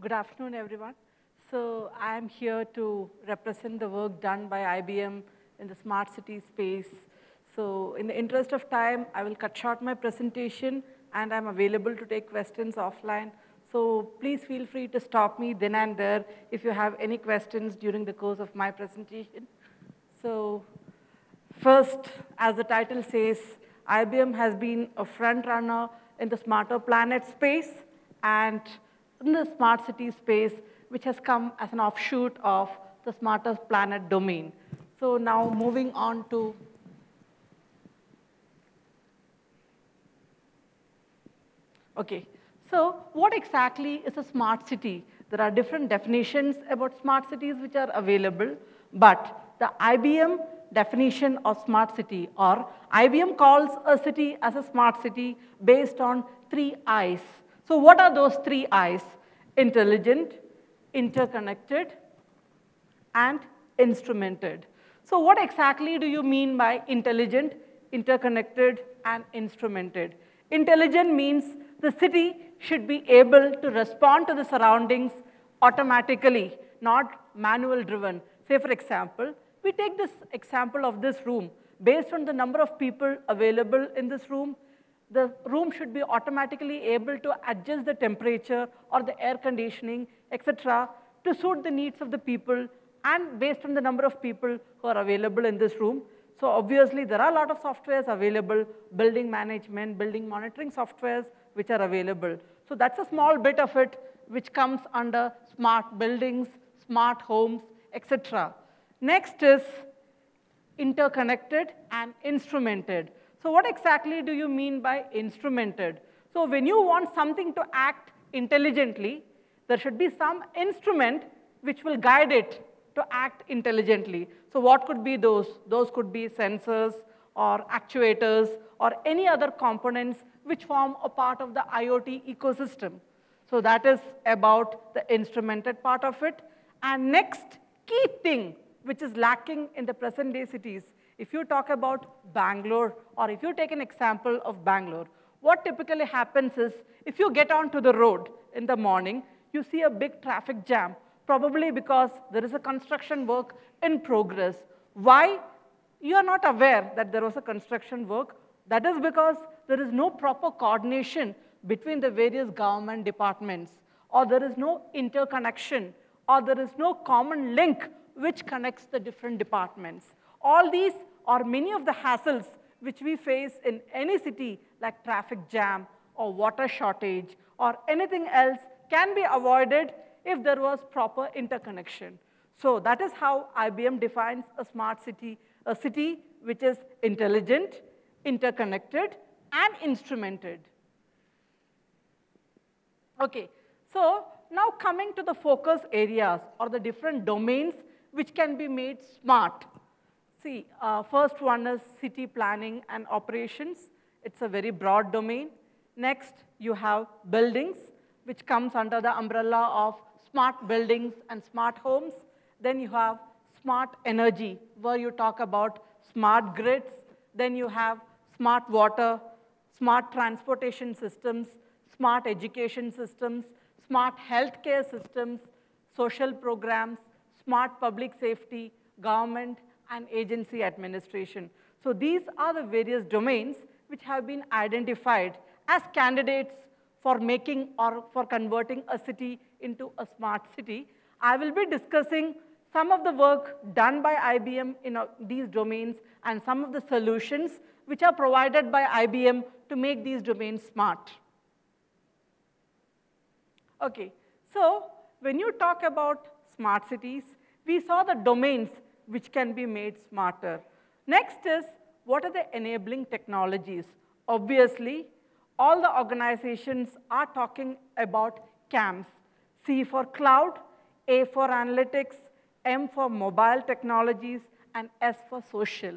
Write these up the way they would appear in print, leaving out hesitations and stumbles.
Good afternoon, everyone. So I'm here to represent the work done by IBM in the smart city space. So in the interest of time, I will cut short my presentation, and I'm available to take questions offline. So please feel free to stop me then and there if you have any questions during the course of my presentation. So first, as the title says, IBM has been a front runner in the smarter planet space and in the smart city space, which has come as an offshoot of the smarter planet domain. So now moving on to okay. So what exactly is a smart city? There are different definitions about smart cities which are available, but the IBM definition of smart city, or IBM calls a city as a smart city based on 3 I's. So what are those 3 I's? Intelligent, interconnected, and instrumented. So what exactly do you mean by intelligent, interconnected, and instrumented? Intelligent means the city should be able to respond to the surroundings automatically, not manual driven. Say for example, we take this example of this room. Based on the number of people available in this room, the room should be automatically able to adjust the temperature or the air conditioning, etc., to suit the needs of the people and based on the number of people who are available in this room. So obviously, there are a lot of softwares available, building management, building monitoring softwares, which are available. So that's a small bit of it, which comes under smart buildings, smart homes, etc. Next is interconnected and instrumented. So what exactly do you mean by instrumented? So when you want something to act intelligently, there should be some instrument which will guide it to act intelligently. So what could be those? Those could be sensors or actuators or any other components which form a part of the IoT ecosystem. So that is about the instrumented part of it. And next key thing which is lacking in the present day cities, if you talk about Bangalore or if you take an example of Bangalore, what typically happens is if you get onto the road in the morning, you see a big traffic jam, probably because there is a construction work in progress. Why? You are not aware that there was a construction work. That is because there is no proper coordination between the various government departments, or there is no interconnection, or there is no common link which connects the different departments. All these are many of the hassles which we face in any city, like traffic jam or water shortage or anything else, can be avoided if there was proper interconnection. So that is how IBM defines a smart city, a city which is intelligent, interconnected, and instrumented. Okay, so now coming to the focus areas or the different domains which can be made smart. See, first one is city planning and operations. It's a very broad domain. Next, you have buildings, which comes under the umbrella of smart buildings and smart homes. Then you have smart energy, where you talk about smart grids. Then you have smart water, smart transportation systems, smart education systems, smart healthcare systems, social programs, smart public safety, government, and agency administration. So these are the various domains which have been identified as candidates for making or for converting a city into a smart city. I will be discussing some of the work done by IBM in these domains and some of the solutions which are provided by IBM to make these domains smart. Okay, so when you talk about smart cities, we saw the domains which can be made smarter. Next is, what are the enabling technologies? Obviously, all the organizations are talking about CAMS. C for cloud, A for analytics, M for mobile technologies, and S for social.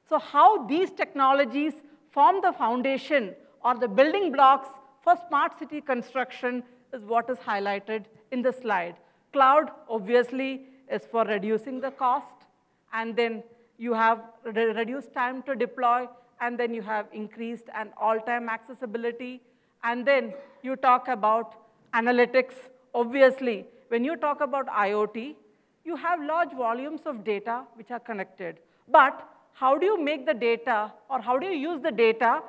So how these technologies form the foundation or the building blocks for smart city construction is what is highlighted in the slide. Cloud, obviously, is for reducing the cost, and then you have reduced time to deploy, and then you have increased and all-time accessibility, and then you talk about analytics obviously, when you talk about IoT, you have large volumes of data which are connected. But how do you make the data, or how do you use the data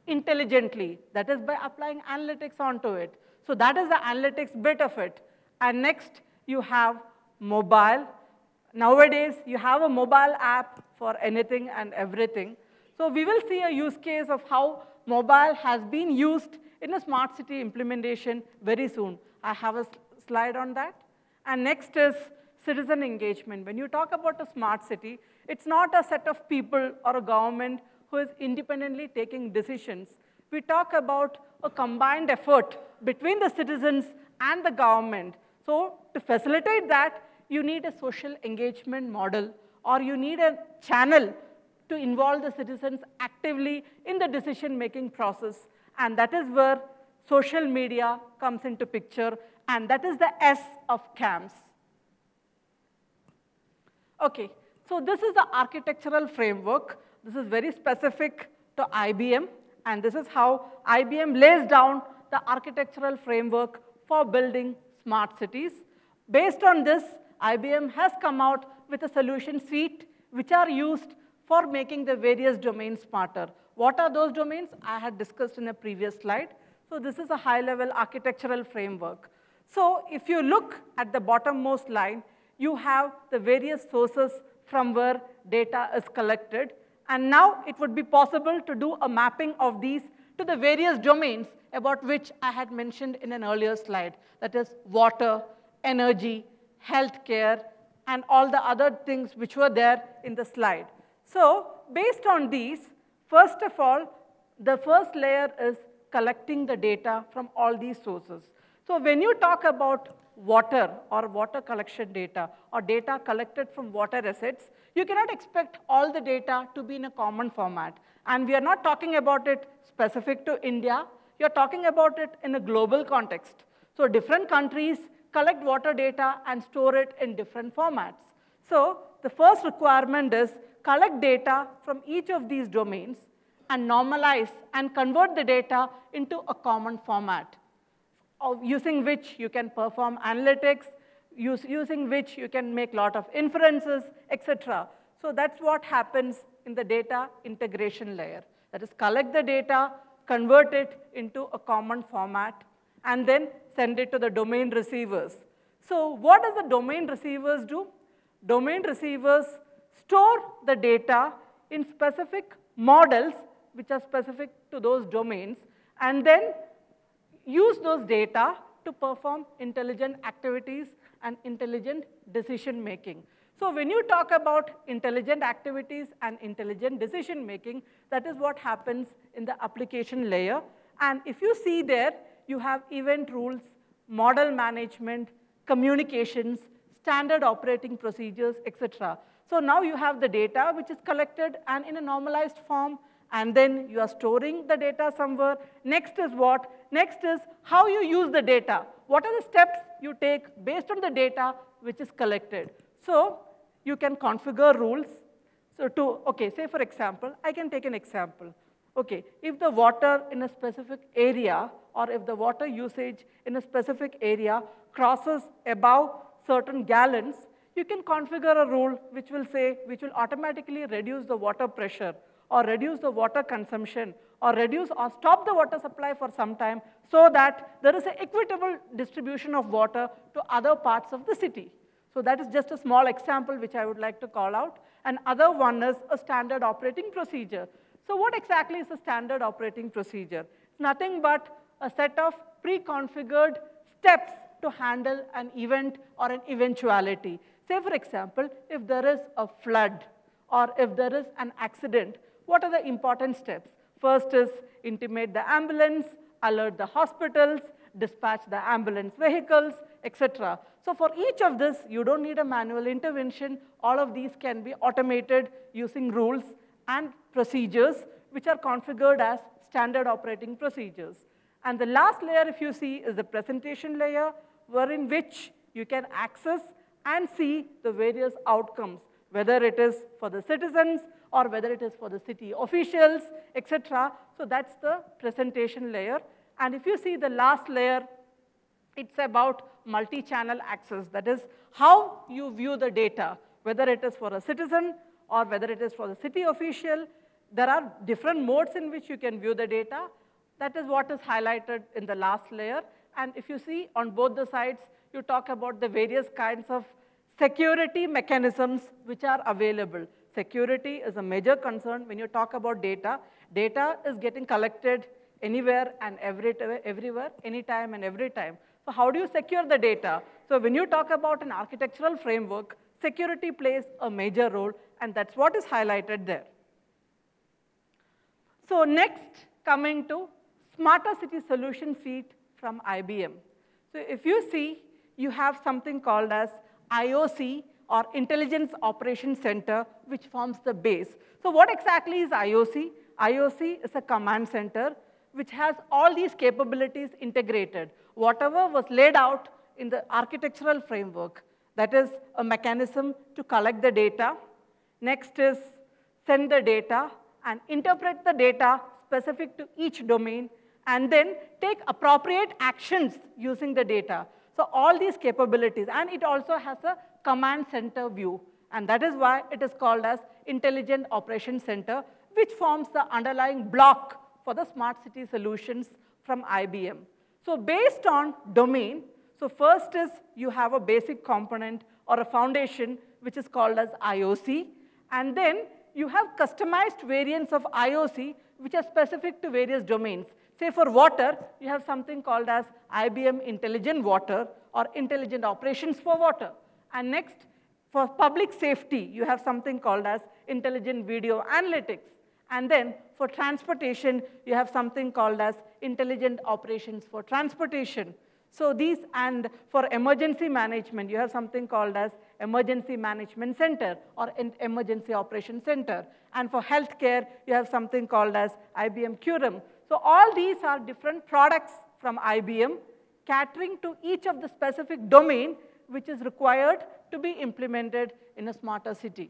intelligently? That is by applying analytics onto it. So that is the analytics bit of it. And next, you have mobile. Nowadays, you have a mobile app for anything and everything. So we will see a use case of how mobile has been used in a smart city implementation very soon. I have a slide on that. And next is citizen engagement. When you talk about a smart city, it's not a set of people or a government who is independently taking decisions. We talk about a combined effort between the citizens and the government. So to facilitate that, you need a social engagement model, or you need a channel to involve the citizens actively in the decision-making process. And that is where social media comes into picture, and that is the S of CAMS. Okay, so this is the architectural framework. This is very specific to IBM, and this is how IBM lays down the architectural framework for building smart cities. Based on this, IBM has come out with a solution suite which are used for making the various domains smarter. What are those domains? I had discussed in a previous slide. So this is a high-level architectural framework. So if you look at the bottommost line, you have the various sources from where data is collected. And now it would be possible to do a mapping of these to the various domains about which I had mentioned in an earlier slide. That is water, energy, healthcare, and all the other things which were there in the slide. So based on these, first of all, the first layer is collecting the data from all these sources. So when you talk about water or water collection data or data collected from water assets, you cannot expect all the data to be in a common format. And we are not talking about it specific to India. You're talking about it in a global context. So different countries collect water data and store it in different formats. So the first requirement is collect data from each of these domains and normalize and convert the data into a common format, using which you can perform analytics, using which you can make a lot of inferences, etc. So that's what happens in the data integration layer. That is, collect the data, convert it into a common format, and then send it to the domain receivers. So what does the domain receivers do? Domain receivers store the data in specific models which are specific to those domains, and then use those data to perform intelligent activities and intelligent decision making. So when you talk about intelligent activities and intelligent decision making, that is what happens in the application layer. And if you see there, you have event rules, model management, communications, standard operating procedures, etc. So now you have the data which is collected and in a normalized form, and then you are storing the data somewhere. Next is what? Next is how you use the data. What are the steps you take based on the data which is collected? So you can configure rules. So okay, say for example, I can take an example. Okay, if the water in a specific area or if the water usage in a specific area crosses above certain gallons, you can configure a rule which will say, which will automatically reduce the water pressure or reduce the water consumption or reduce or stop the water supply for some time so that there is an equitable distribution of water to other parts of the city. So that is just a small example which I would like to call out. And other one is a standard operating procedure. So what exactly is a standard operating procedure? It's nothing but a set of pre-configured steps to handle an event or an eventuality. Say, for example, if there is a flood or if there is an accident, what are the important steps? First is intimate the ambulance, alert the hospitals, dispatch the ambulance vehicles, etc. So for each of this, you don't need a manual intervention. All of these can be automated using rules and procedures which are configured as standard operating procedures. And the last layer, if you see, is the presentation layer, wherein which you can access and see the various outcomes, whether it is for the citizens or whether it is for the city officials, etc. So that's the presentation layer. And if you see the last layer, It's about multi-channel access. That is how you view the data, whether it is for a citizen or whether it is for the city official. There are different modes in which you can view the data. That is what is highlighted in the last layer. And if you see on both the sides, you talk about the various kinds of security mechanisms which are available. Security is a major concern when you talk about data. Data is getting collected anywhere and everywhere, anytime and every time. So how do you secure the data? So when you talk about an architectural framework, security plays a major role, and that's what is highlighted there. So next, coming to Smarter City Solution Suite from IBM. So if you see, you have something called as IOC, or Intelligence Operations Center, which forms the base. So what exactly is IOC? IOC is a command center which has all these capabilities integrated. Whatever was laid out in the architectural framework, that is a mechanism to collect the data. Next is send the data and interpret the data specific to each domain, and then take appropriate actions using the data. So all these capabilities, and it also has a command center view, and that is why it is called as Intelligent Operations Center, which forms the underlying block for the smart city solutions from IBM. So based on domain, so first is you have a basic component or a foundation which is called as IOC, and then you have customized variants of IOC which are specific to various domains. Say for water, you have something called as IBM Intelligent Water or Intelligent Operations for Water. And next, for public safety, you have something called as Intelligent Video Analytics. And then for transportation, you have something called as Intelligent Operations for Transportation. So these, and for emergency management, you have something called as Emergency Management Center or Emergency Operations Center. And for healthcare, you have something called as IBM Curum. So all these are different products from IBM catering to each of the specific domain which is required to be implemented in a smarter city.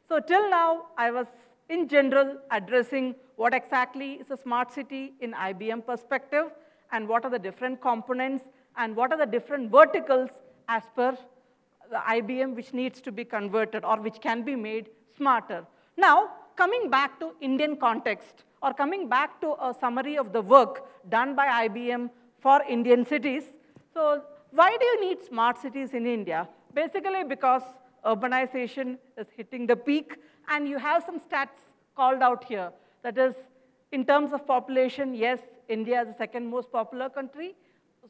So till now, I was in general addressing what exactly is a smart city in IBM perspective, and what are the different components, and what are the different verticals as per the IBM which needs to be converted or which can be made smarter. Now, coming back to Indian context, or coming back to a summary of the work done by IBM for Indian cities. So why do you need smart cities in India? Basically because urbanization is hitting the peak, and you have some stats called out here. That is, in terms of population, yes, India is the second most popular country.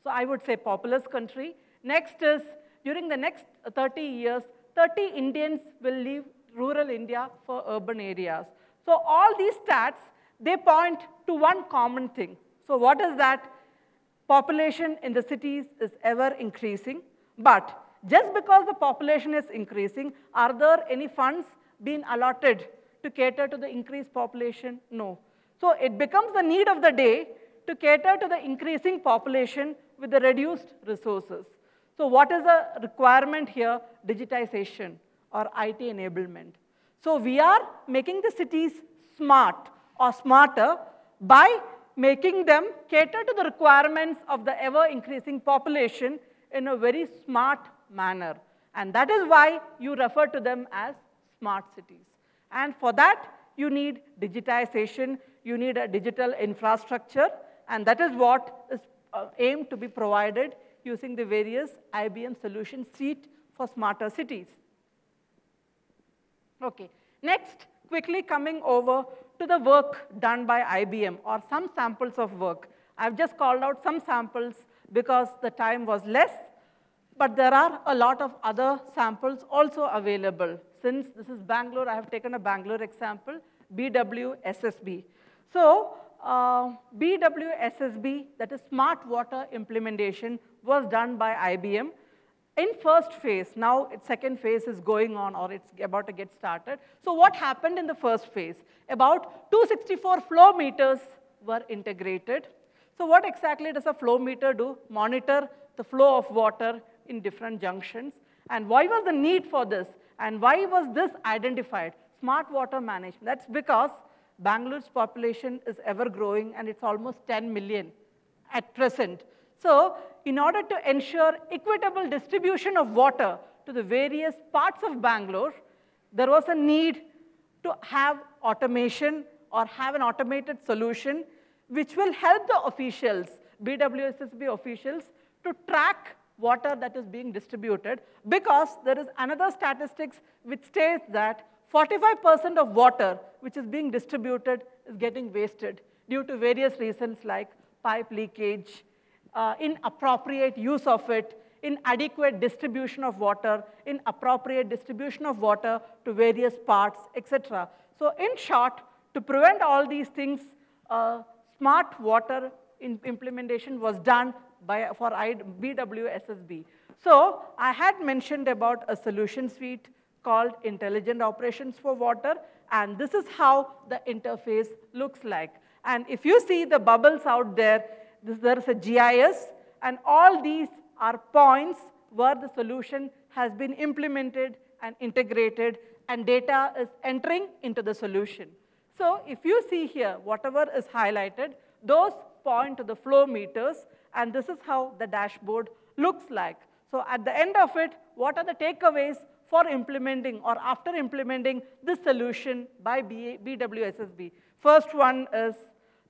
So I would say populous country. Next is, during the next 30 years, 30 Indians will leave rural India for urban areas. So all these stats, they point to one common thing. So what is that? Population in the cities is ever increasing, but just because the population is increasing, are there any funds being allotted to cater to the increased population? No. So it becomes the need of the day to cater to the increasing population with the reduced resources. So what is the requirement here? Digitization or IT enablement. So we are making the cities smart or smarter by making them cater to the requirements of the ever-increasing population in a very smart manner. And that is why you refer to them as smart cities. And for that, you need digitization, you need a digital infrastructure, and that is what is aimed to be provided using the various IBM solution suite for smarter cities. Okay, next, quickly coming over to the work done by IBM, or some samples of work. I've just called out some samples because the time was less, but there are a lot of other samples also available. Since this is Bangalore, I have taken a Bangalore example, BWSSB. So BWSSB, that is smart water implementation, was done by IBM in first phase. Now its second phase is going on, or it's about to get started. So what happened in the first phase? About 264 flow meters were integrated. So what exactly does a flow meter do? Monitor the flow of water in different junctions. And why was the need for this? And why was this identified? Smart water management. That's because Bangalore's population is ever growing, and it's almost 10 million at present. So in order to ensure equitable distribution of water to the various parts of Bangalore, there was a need to have automation or have an automated solution which will help the officials, BWSSB officials, to track water that is being distributed, because there is another statistics which states that 45% of water which is being distributed is getting wasted due to various reasons like pipe leakage, inappropriate use of it, inadequate distribution of water, inappropriate distribution of water to various parts, etc. So in short, to prevent all these things, smart water implementation was done for BWSSB. So I had mentioned about a solution suite called Intelligent Operations for Water, and this is how the interface looks like. And if you see the bubbles out there, there is a GIS, and all these are points where the solution has been implemented and integrated, and data is entering into the solution. So if you see here, whatever is highlighted, those point to the flow meters, and this is how the dashboard looks like. So at the end of it, what are the takeaways for implementing or after implementing this solution by BWSSB? First one is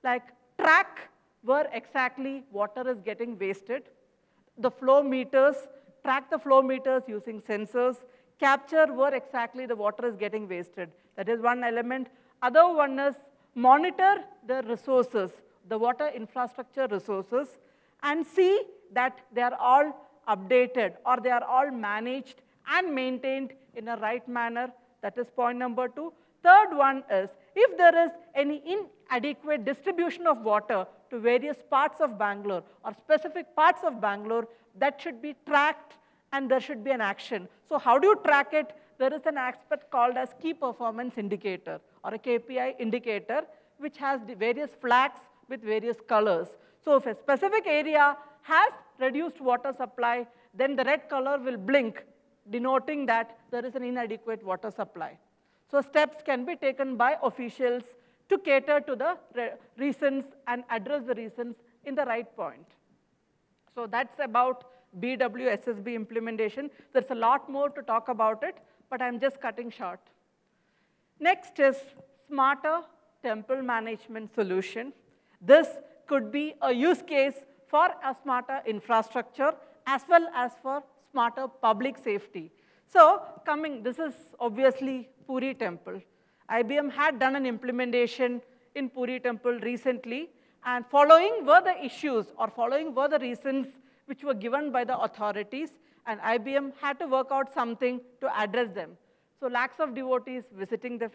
like track where exactly water is getting wasted. The flow meters, track the flow meters using sensors, capture where exactly the water is getting wasted. That is one element. Other one is monitor the resources, the water infrastructure resources, and see that they are all updated or they are all managed and maintained in a right manner. That is point number 2. Third one is, if there is any inadequate distribution of water to various parts of Bangalore or specific parts of Bangalore, that should be tracked and there should be an action. So how do you track it? There is an aspect called as key performance indicator or a KPI indicator, which has the various flags with various colors. So if a specific area has reduced water supply, then the red color will blink, denoting that there is an inadequate water supply. So steps can be taken by officials to cater to the reasons and address the reasons in the right point. So that's about BWSSB implementation. There's a lot more to talk about it, but I'm just cutting short. Next is smarter temple management solution. This could be a use case for a smarter infrastructure as well as for smarter public safety. So this is obviously Puri Temple. IBM had done an implementation in Puri Temple recently, and following were the issues or following were the reasons which were given by the authorities, and IBM had to work out something to address them. So lakhs of devotees visiting the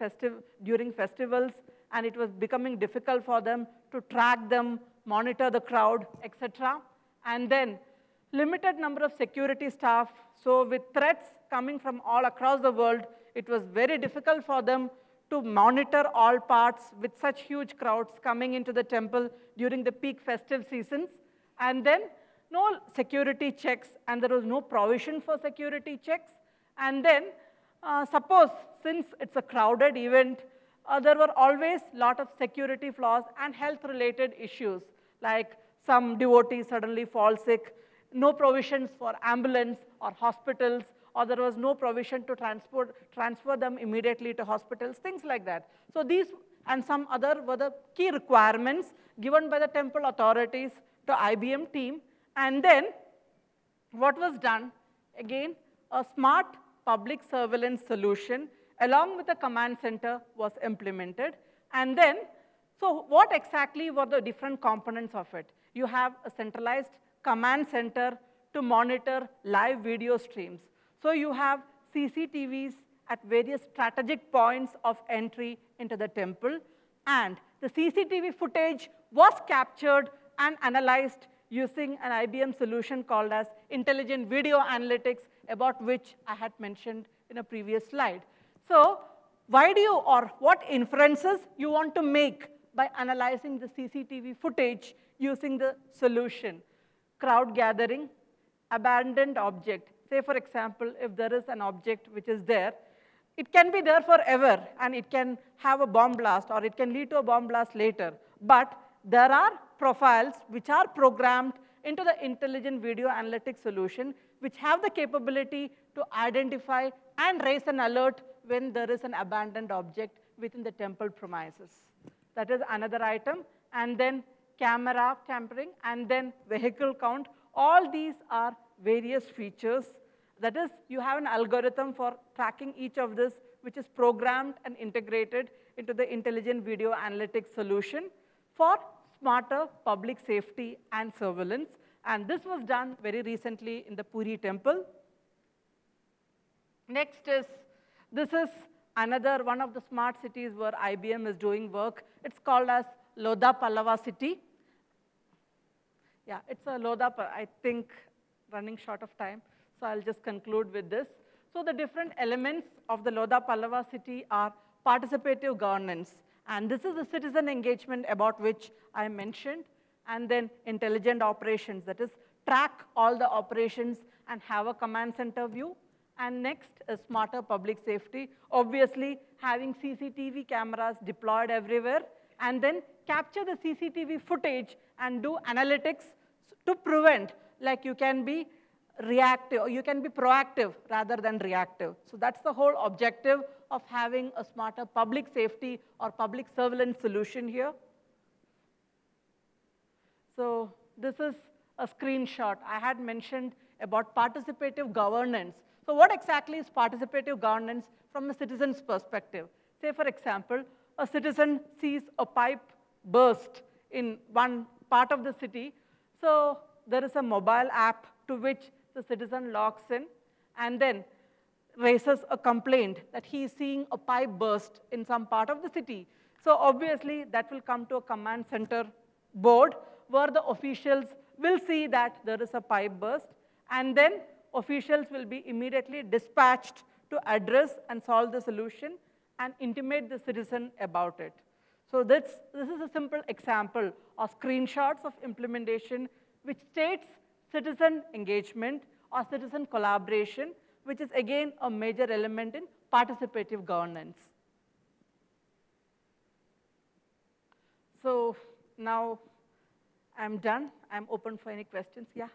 during festivals, and it was becoming difficult for them to track them, monitor the crowd, etc. And then limited number of security staff. So with threats coming from all across the world, it was very difficult for them to monitor all parts with such huge crowds coming into the temple during the peak festive seasons. And then no security checks, and there was no provision for security checks. And then suppose, since it's a crowded event, there were always a lot of security flaws and health-related issues, like some devotees suddenly fall sick, no provisions for ambulance or hospitals, or there was no provision to transfer them immediately to hospitals, things like that. So these and some other were the key requirements given by the temple authorities to IBM team. And then what was done? Again, a smart public surveillance solution along with a command center was implemented. And then, so what exactly were the different components of it? You have a centralized command center to monitor live video streams. So you have CCTVs at various strategic points of entry into the temple, and the CCTV footage was captured and analyzed using an IBM solution called as Intelligent Video Analytics, about which I had mentioned in a previous slide. So why do you, or what inferences you want to make by analyzing the CCTV footage using the solution? Crowd gathering, abandoned object. Say, for example, if there is an object which is there, It can be there forever, and it can have a bomb blast, or it can lead to a bomb blast later. But there are profiles which are programmed into the intelligent video analytics solution, which have the capability to identify and raise an alert when there is an abandoned object within the temple premises. That is another item. And then camera tampering, and then vehicle count. All these are various features. That is, you have an algorithm for tracking each of this, which is programmed and integrated into the intelligent video analytics solution for smarter public safety and surveillance. And this was done very recently in the Puri temple. Next is, this is another one of the smart cities where IBM is doing work. It's called as Lodha Pallava city. Yeah, it's a Lodha, I think, running short of time, so I'll just conclude with this. So the different elements of the Lodha Pallava city are participative governance, and this is the citizen engagement about which I mentioned, and then intelligent operations, that is, track all the operations and have a command center view. And next is smarter public safety, obviously having CCTV cameras deployed everywhere, and then capture the CCTV footage and do analytics to prevent, like you can be reactive, or you can be proactive rather than reactive. So that's the whole objective of having a smarter public safety or public surveillance solution here. So this is a screenshot. I had mentioned about participative governance. So what exactly is participative governance from a citizen's perspective? Say, for example, a citizen sees a pipe burst in one part of the city. So there is a mobile app to which the citizen logs in and then raises a complaint that he is seeing a pipe burst in some part of the city. So obviously, that will come to a command center board where the officials will see that there is a pipe burst, and then officials will be immediately dispatched to address and solve the solution and intimate the citizen about it. So this is a simple example of screenshots of implementation which states citizen engagement or citizen collaboration, which is again a major element in participative governance. So now I'm done. I'm open for any questions. Yeah.